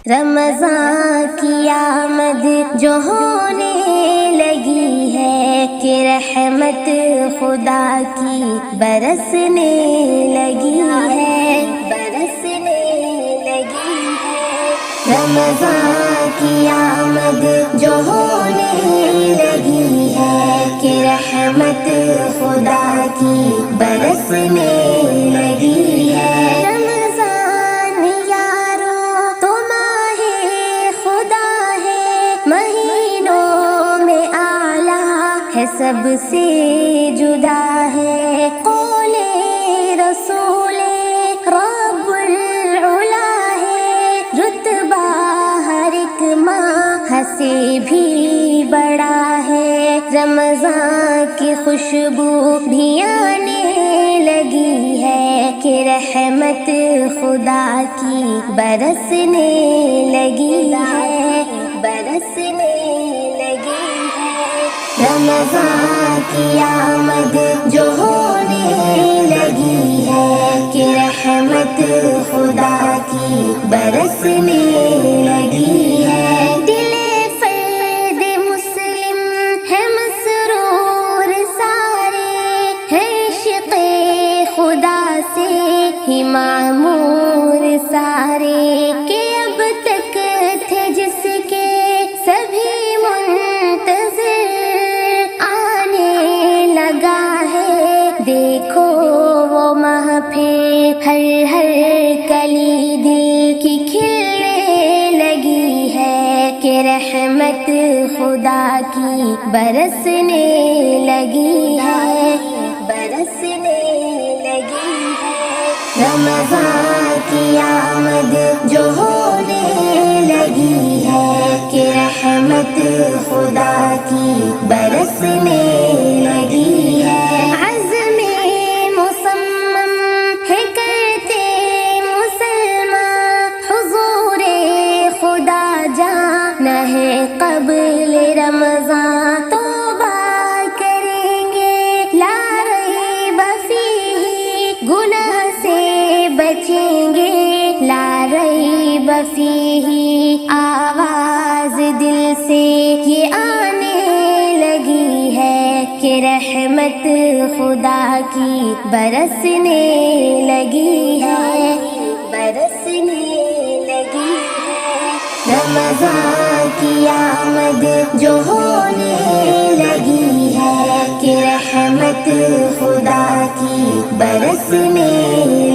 رمضان کی آمد جو ہونے لگی ہے کہ رحمت خدا کی برسنے لگی ہے، برسنے لگی ہے۔ رمضان کی آمد جو ہونے لگی ہے کہ رحمت خدا کی برسنے لگی ہے۔ سب سے جدا ہے قول رسول رب العلا ہے، رتبہ ہر ایک ماہ سے بھی بڑا ہے۔ رمضان کی خوشبو بھی آنے لگی ہے کہ رحمت خدا کی برسنے لگی ہے، برسنے لگی ہے۔ رمضان کی آمد جو ہونے لگی ہے کہ رحمت خدا کی برسنے لگی ہے۔ دل فرد مسلم ہے مسرور سارے، ہے عشق خدا سے ہی معمور سارے، کہ اب تک تھے جس کے سبھی دیکھو وہ محفل ہر کلی دل کی کھلنے لگی ہے کہ رحمت خدا کی برسنے لگی ہے، برسنے لگی ہے۔ رمضان کی آمد جو ہونے لگی ہے کہ رحمت خدا کی برسنے لگی ہے۔ قبل رمضان توبہ کریں گے، لا ریب فیہ گناہ سے بچیں گے، لا ریب فیہ۔ آواز دل سے یہ آنے لگی ہے کہ رحمت خدا کی برسنے لگی ہے، برسنے لگی ہے۔ رمضان کی آمد جو ہونے لگی ہے کہ رحمت خدا کی برسنے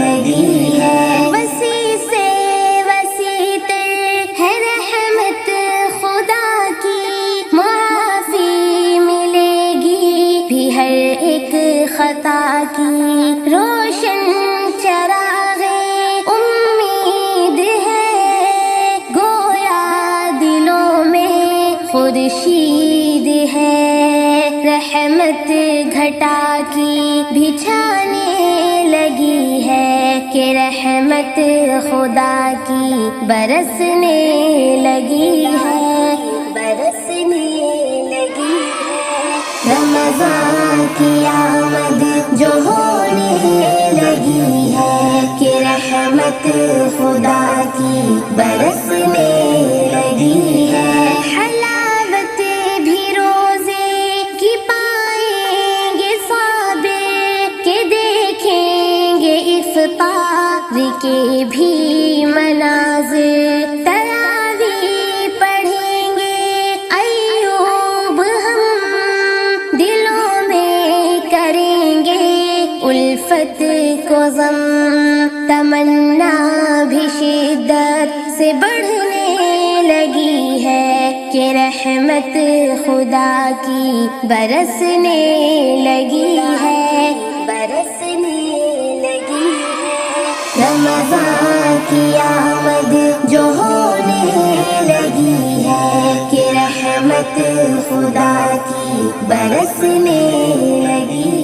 لگی ہے۔ وسیع سے وسیع تر ہے رحمت خدا کی، معافی ملے گی بھی ہر ایک خطا کی، روشن چراغ امید ہے، گویا دلوں میں خورشید ہے، رحمت گھٹا کی بھی چھانے لگی ہے کہ رحمت خدا کی برسنے لگی ہے، برسنے لگی ہے۔ رمضان کی آمد جو ہونے لگی ہے کہ رحمت خدا کی برسنے لگی ہے۔ حلاوت بھی روزے کی پائیں گے صابر، کہ دیکھیں گے افطار کے بھی مناظر، تراویح پڑھیں گے ایوب ہم، دلوں میں کریں گے الفت کو ضم، تمنا بھی شدت سے بڑھنے لگی ہے کہ رحمت خدا کی برسنے لگی ہے، برسنے لگی ہے۔ رمضان کی آمد جو ہونے لگی ہے کہ رحمت خدا کی برسنے لگی